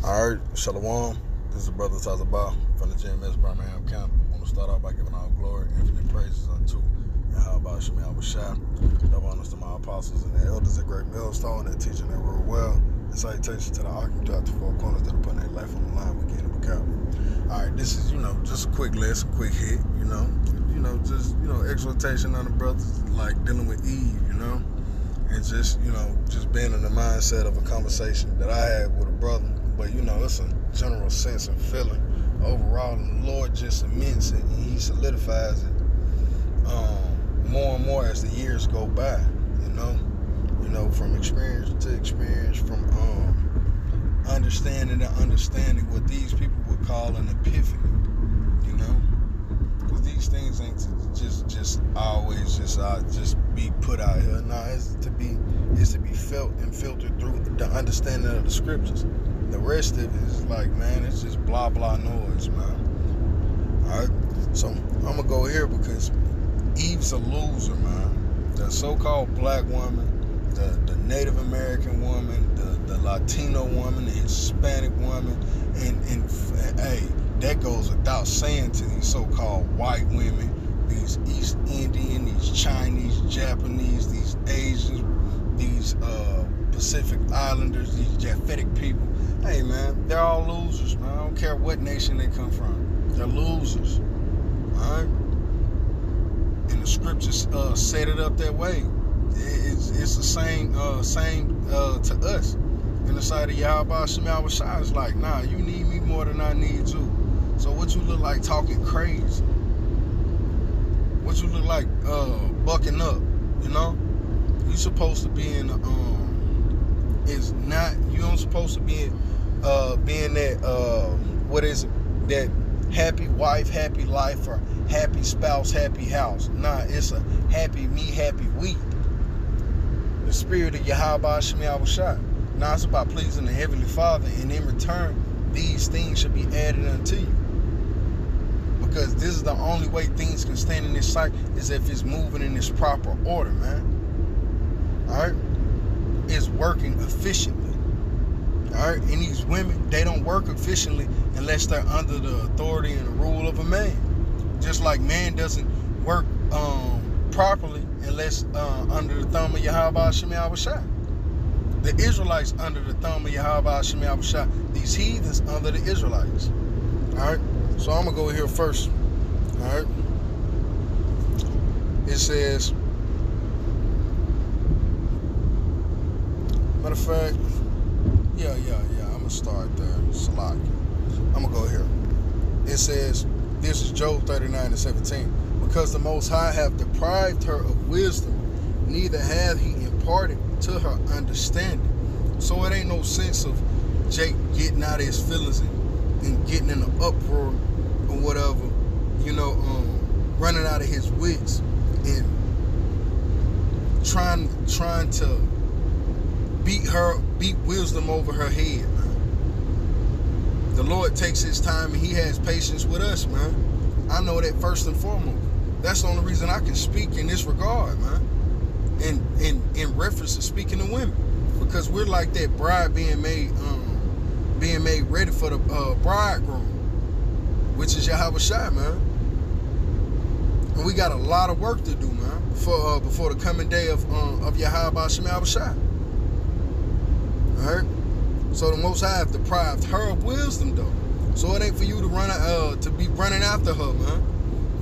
Alright, Shalom. This is Brother Tazabah from the GMS Birmingham camp. I want to start out by giving all glory, infinite praises unto Yahweh Shemi Abashai. Double honors to my apostles and the elders at Great Millstone that teaching their word well. And salutations to the argument throughout the four corners that are putting their life on the line with getting the cap. Alright, this is, just a quick lesson, quick hit, exhortation on the brothers, like dealing with Eve, and just being in the mindset of a conversation that I had with a brother. But, it's a general sense and feeling overall, and the Lord just cements it, and He solidifies it more and more as the years go by, from experience to experience, from understanding to understanding what these people would call an epiphany, because these things ain't just always just be put out here. No, it's to be felt and filtered through the understanding of the scriptures. The rest of it is like, man, it's just blah blah noise, man. Alright, so I'm gonna go here because Eve's a loser, man. The so-called black woman, the Native American woman, the Latino woman, the Hispanic woman, and hey, that goes without saying to these so-called white women, these East Indian, these Chinese, Japanese, these Asians, these Pacific Islanders, these Japhetic people. Hey, man, they're all losers, man. I don't care what nation they come from. They're losers, all right? And the scriptures set it up that way. It's the same to us. In the sight of Yahweh Shemi Abashai, it's like, nah, you need me more than I need you. So what you look like talking crazy? What you look like bucking up, You supposed to be in you don't supposed to be being that what is it, that happy wife, happy life, or happy spouse, happy house. Nah, it's a happy me, happy we. The spirit of Yahweh Shemi Abashai. Now it's about pleasing the Heavenly Father, and in return, these things should be added unto you. Because this is the only way things can stand in this sight, is if it's moving in this proper order, man. Alright? It's working efficiently. Alright? And these women, they don't work efficiently unless they're under the authority and the rule of a man. Just like man doesn't work properly unless under the thumb of Yahweh Shemi Abashai. The Israelites under the thumb of Yahweh Shemi Abashai. These heathens under the Israelites. Alright? So I'm going to go here first. Alright? It says, matter of fact, yeah, I'm going to start there. Salaki. I'm going to go here. It says, this is Job 39:17. Because the Most High have deprived her of wisdom, neither hath He imparted to her understanding. So it ain't no sense of Jake getting out of his feelings and getting in an uproar or whatever, running out of his wits and trying to beat wisdom over her head, man. The Lord takes His time and He has patience with us, man. I know that first and foremost. That's the only reason I can speak in this regard, man. In reference to speaking to women, because we're like that bride being made ready for the bridegroom, which is Yahweh Shai, man. And we got a lot of work to do, man, before the coming day of Yahweh Shemi Abashai. All right. So the Most High have deprived her of wisdom, though. So it ain't for you to be running after her, man.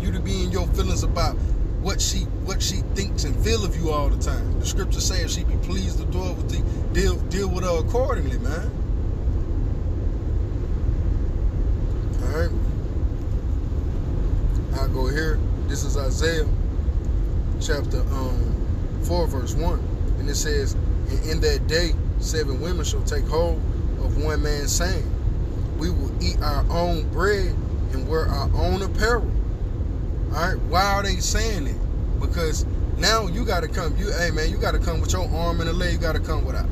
You to be in your feelings about what she thinks and feel of you all the time. The scriptures say if she be pleased to do it with thee, deal with her accordingly, man. All right. I'll go here. This is Isaiah chapter 4 verse 1, and it says, and in that day 7 women shall take hold of one man, saying, we will eat our own bread and wear our own apparel. All right. Why are they saying it? Because now you got to come. You got to come with your arm and a leg. You got to come with a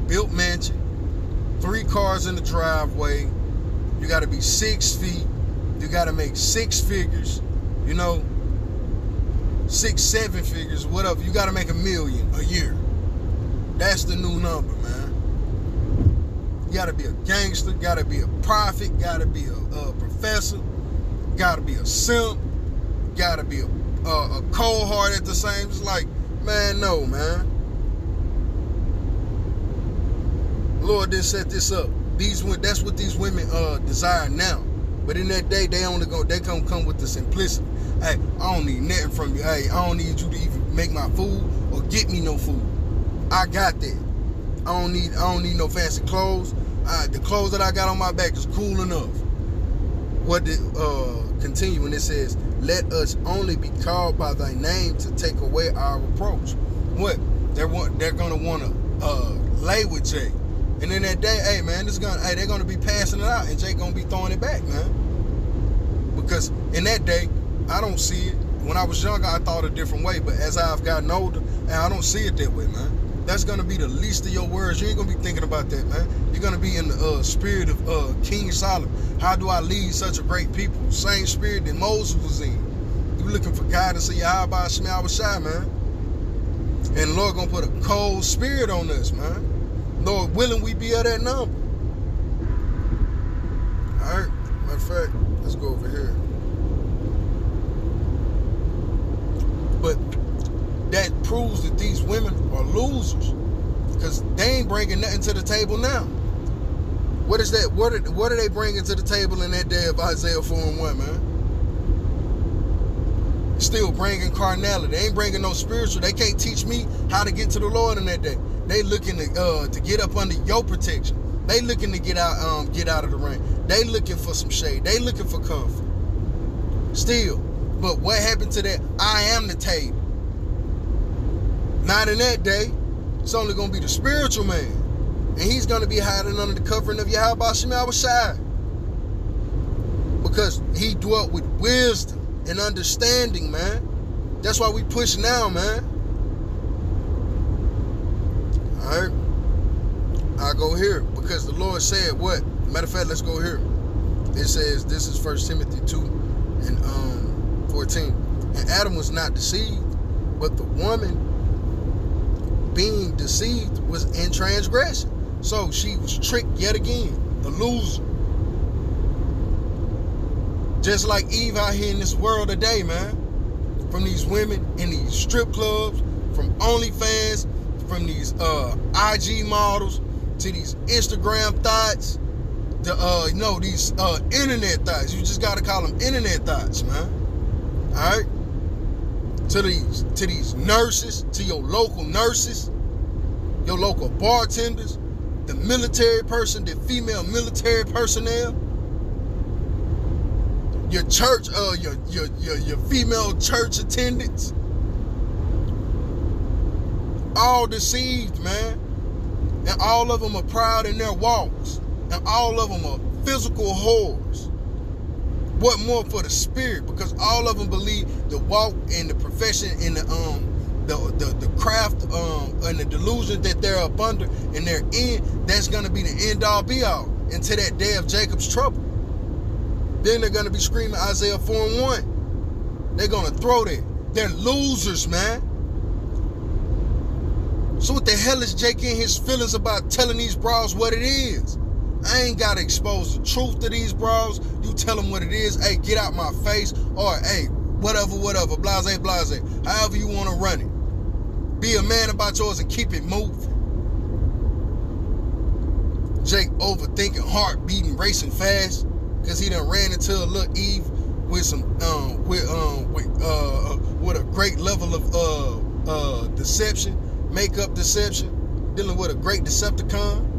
built mansion, 3 cars in the driveway. You got to be 6 feet. You got to make 6 figures. 6, 7 figures, whatever. You got to make $1 million a year. That's the new number, man. gotta be a gangster, gotta be a prophet, gotta be a professor, gotta be a simp, gotta be a cold heart at the same. It's like, man, no, man. Lord didn't set this up. That's what these women desire now. But in that day, they come with the simplicity. Hey, I don't need nothing from you. Hey, I don't need you to even make my food or get me no food. I got that. I don't need no fancy clothes. The clothes that I got on my back is cool enough. What did continue when it says, "Let us only be called by thy name to take away our reproach." What? They're gonna wanna lay with Jay. And in that day, hey man, they're gonna be passing it out, and Jay gonna be throwing it back, man. Because in that day, I don't see it. When I was younger, I thought a different way, but as I've gotten older, and I don't see it that way, man. That's gonna be the least of your words. You ain't gonna be thinking about that, man. You're gonna be in the spirit of King Solomon. How do I lead such a great people? Same spirit that Moses was in. You looking for guidance in Yahweh Shema Shai, man. And the Lord gonna put a cold spirit on us, man. Lord willing, we be at that number. All right. Matter of fact, let's go over here. But that proves that these women are losers, because they ain't bringing nothing to the table now. What is that? What are they bringing to the table in that day of Isaiah 4:1, man? Still bringing carnality. They ain't bringing no spiritual. They can't teach me how to get to the Lord in that day. They looking to get up under your protection. They looking to get out of the rain. They looking for some shade. They looking for comfort. Still, but what happened to that? I am the table. Not in that day. It's only gonna be the spiritual man, and he's gonna be hiding under the covering of Yahweh Shema Shai, because he dwelt with wisdom and understanding, man. That's why we push now, man. Alright, I'll go here, because the Lord said what? Matter of fact, let's go here. It says, this is 1 Timothy 2 and 14. And Adam was not deceived, but the woman being deceived was in transgression. So she was tricked yet again, the loser. Just like Eve out here in this world today, man. From these women in these strip clubs, from OnlyFans, from these IG models to these Instagram thoughts, these internet thoughts. You just gotta call them internet thoughts, man. All right. To these nurses, to your local nurses, your local bartenders, the military person, the female military personnel, your church, your female church attendants. All deceived, man. And all of them are proud in their walks. And all of them are physical whores. What more for the spirit? Because all of them believe the walk and the profession and the craft and the delusion that they're up under and they're in, that's gonna be the end all be all until that day of Jacob's trouble. Then they're gonna be screaming Isaiah 4:1. They're gonna throw that. They're losers, man. So what the hell is Jake in his feelings about telling these bras what it is? I ain't gotta expose the truth to these bras. You tell them what it is. Hey, get out my face. Or, hey, whatever, blase, blase. However you want to run it. Be a man about yours and keep it moving. Jake overthinking, heart beating, racing fast, because he done ran into a little Eve with some with a great level of deception, makeup deception, dealing with a great Decepticon.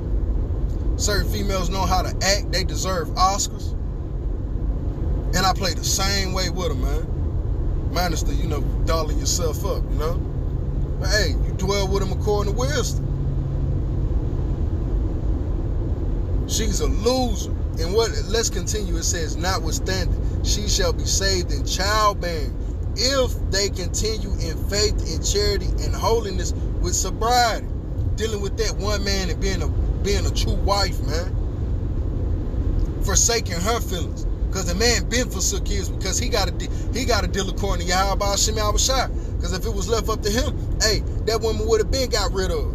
Certain females know how to act. They deserve Oscars. And I play the same way with them, man. Minus the, dolling yourself up, But hey, you dwell with them according to wisdom. She's a loser. And let's continue. It says, notwithstanding, she shall be saved in childbearing if they continue in faith, in charity, and holiness with sobriety. Dealing with that one man and being a true wife, man. Forsaking her feelings. Because the man been forsook his, because he got to deal according to Yahweh Shema Shai. Because if it was left up to him, hey, that woman would have been got rid of.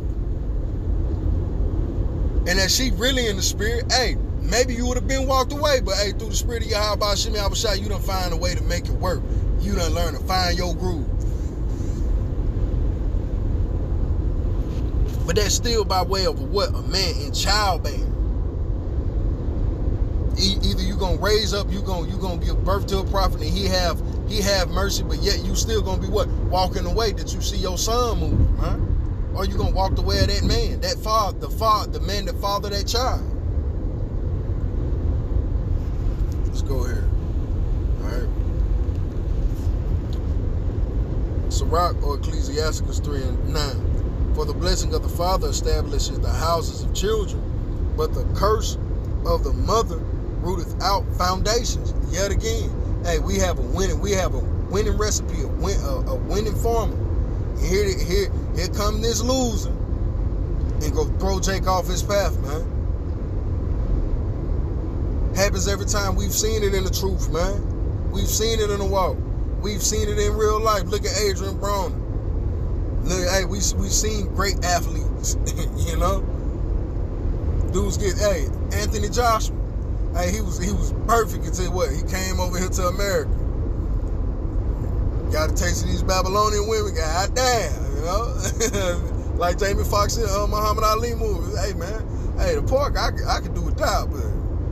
and that she really in the spirit, hey, maybe you would have been walked away, but hey, through the spirit of Yahweh Shimei Abishai, you done find a way to make it work. You done learn to find your groove. But that's still by way of what? A man in childbearing. Either you gonna raise up, you gonna give birth to a prophet, and he have mercy, but yet you still gonna be what? Walking away that you see your son move, right? Or you gonna walk the way of that man, that father, the man that fathered that child. Let's go here. Alright. Sirach or Ecclesiasticus 3:9. For the blessing of the father establishes the houses of children, but the curse of the mother rooteth out foundations. Yet again, hey, we have a winning recipe, a winning formula. And here come this loser and go throw Jake off his path, man. Happens every time. We've seen it in the truth, man. We've seen it in the walk. We've seen it in real life. Look at Adrian Broner. Look, hey, we've seen great athletes, you know. Dudes get, hey, Anthony Joshua. Hey, he was perfect until what? He came over here to America. Got a taste of these Babylonian women. God damn, you know? Like Jamie Foxx in Muhammad Ali movies. Hey, man. Hey, the pork, I could do without, but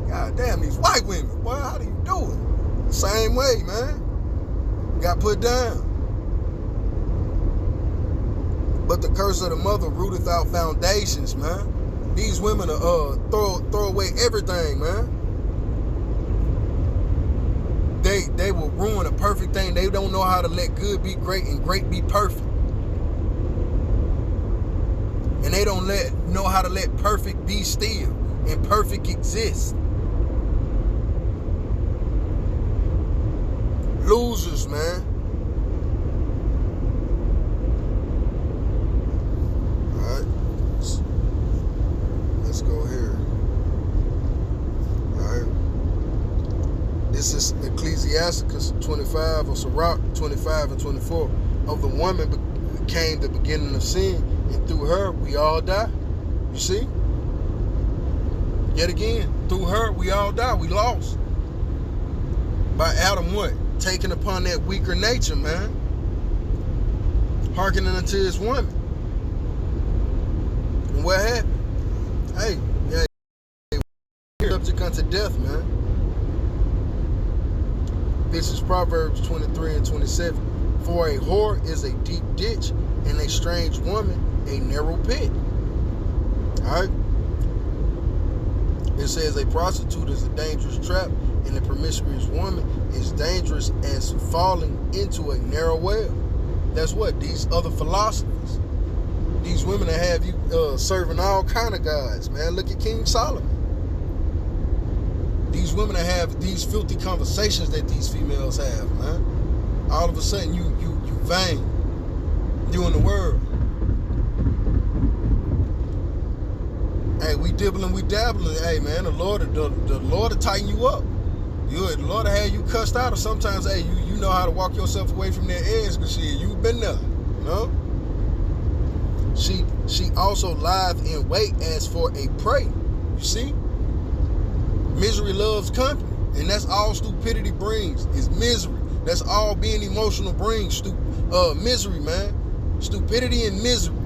god damn, these white women. Boy, how do you do it? Same way, man. Got put down. But the curse of the mother rooteth out foundations, man. These women throw away everything, man. They will ruin a perfect thing. They don't know how to let good be great and great be perfect. And they don't know how to let perfect be still and perfect exist. Losers, man. Alright. Let's go here. Alright. This is Ecclesiasticus 25 or Sirach 25 and 24. Of the woman came the beginning of sin, and through her we all die. You see? Yet again, through her we all die. We lost. By Adam what? Taking upon that weaker nature, man. Hearkening unto his woman. And what happened? Hey, subject unto death, man. This is Proverbs 23 and 27. For a whore is a deep ditch, and a strange woman a narrow pit. Alright? It says a prostitute is a dangerous trap, and a promiscuous woman is dangerous as falling into a narrow well. That's what? These other philosophies. These women that have you serving all kind of gods, man. Look at King Solomon. These women that have these filthy conversations that these females have, man. All of a sudden, you vain. You in the world. Hey, we dibbling, we dabbling. Hey, man, the Lord will tighten you up. The Lord will have you cussed out, or sometimes, hey, you know how to walk yourself away from that edge, because shit, you've been there, you know? She also lieth in wait as for a prey. You see? Misery loves company, and that's all stupidity brings, is misery. That's all being emotional brings, misery, man. Stupidity and misery.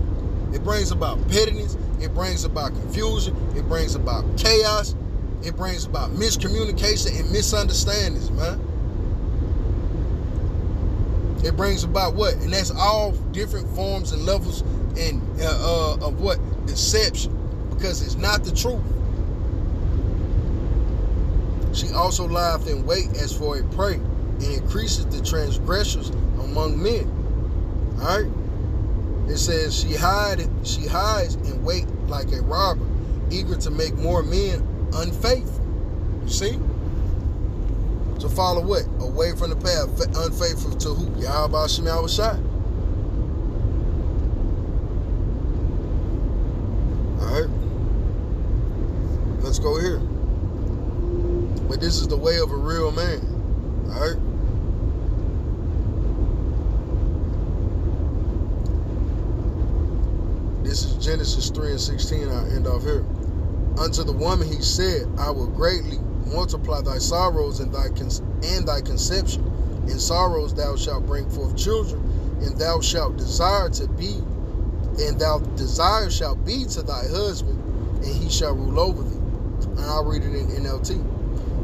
It brings about pettiness. It brings about confusion. It brings about chaos. It brings about miscommunication and misunderstandings, man. It brings about what? And that's all different forms and levels and of what? Deception. Because it's not the truth. She also lieth in wait as for a prey, and increases the transgressors among men. Alright? It says she hides and wait like a robber, eager to make more men unfaithful. You see? To follow what? Away from the path. Unfaithful to who? Yahweh Shemai Abishai. Alright? Let's go here. But this is the way of a real man. Alright? This is Genesis 3 and 16. I'll end off here. Unto the woman he said, I will greatly multiply thy sorrows and thy conception. In sorrows thou shalt bring forth children, and thou shalt desire to be, and thou desire shall be to thy husband, and he shall rule over thee. And I'll read it in NLT.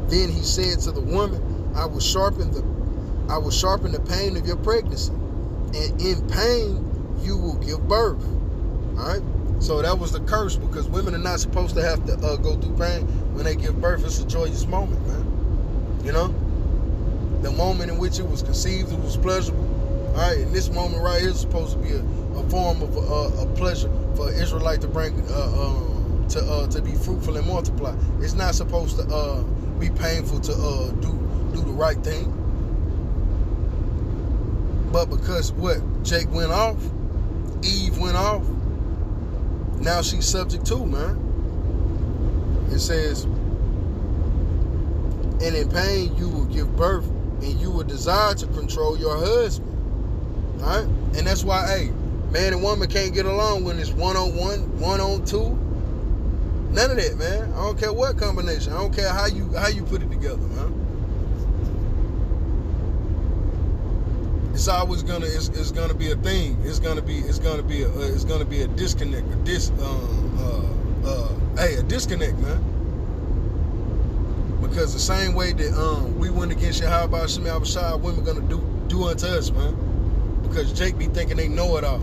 Then he said to the woman, I will sharpen the pain of your pregnancy, and in pain you will give birth. All right. So that was the curse, because women are not supposed to have to go through pain when they give birth. It's a joyous moment, man. You know, the moment in which it was conceived, it was pleasurable. All right, and this moment right here is supposed to be a form of a pleasure for an Israelite to bring to be fruitful and multiply. It's not supposed to be painful to do the right thing. But because what? Jake went off, Eve went off, now she's subject to, man. It says, and in pain you will give birth, and you will desire to control your husband. All right? And that's why, hey, man and woman can't get along when it's 1-on-1, 1-on-2. None of that, man. I don't care what combination. I don't care how you put it together, man. It's always gonna be a thing. It's gonna be a disconnect, a disconnect, man. Because the same way that we went against Yahweh Hashem Yahushua, women gonna do unto us, man. Because Jake be thinking they know it all.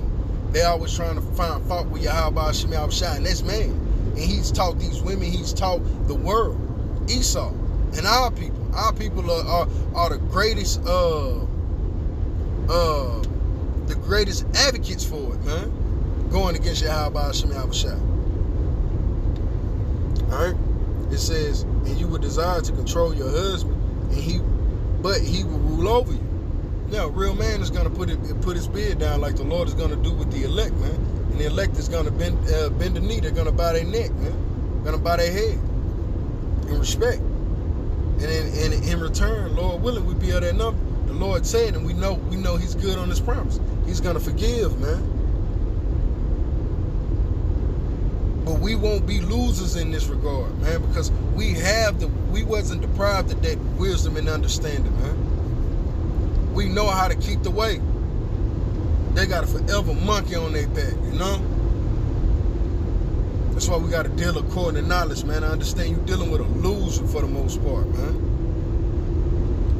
They always trying to find fault with Yahweh Hashem Yahushua, and that's man. And he's taught these women, he's taught the world, Esau, and our people. Our people are the greatest advocates for it, man. Going against Yahweh Hashem Yahushua. Alright? It says, and you would desire to control your husband, but he will rule over you. Now, a real man is gonna put his beard down like the Lord is gonna do with the elect, man. And the elect is gonna bend the knee, they're gonna bow their neck, man. Gonna bow their head in respect. And in return, Lord willing, we be of that number. The Lord said, and we know he's good on his promise. He's gonna forgive, man. But we won't be losers in this regard, man, because we wasn't deprived of that wisdom and understanding, man. We know how to keep the way. They got a forever monkey on their back, you know? That's why we got to deal according to knowledge, man. I understand you dealing with a loser for the most part, man.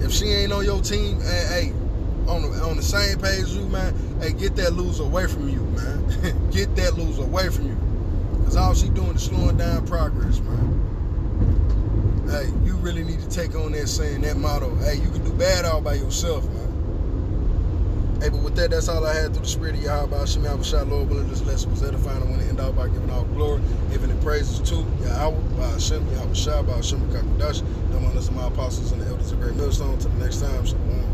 If she ain't on your team, hey, on the same page as you, man, hey, get that loser away from you, man. Get that loser away from you. Because all she doing is slowing down progress, man. Hey, you really need to take on that saying, that motto. Hey, you can do bad all by yourself, man. Hey, but with that, that's all I had through the spirit of Yahweh Hashem Yahushua. Lord willing, this lesson was edifying. I want to end out by giving all glory, giving the praises to Yahweh, Hashem Yahushua, Hashem Kakadash. Them one of my apostles and the elders of Great Millstone. Till the next time, shalom.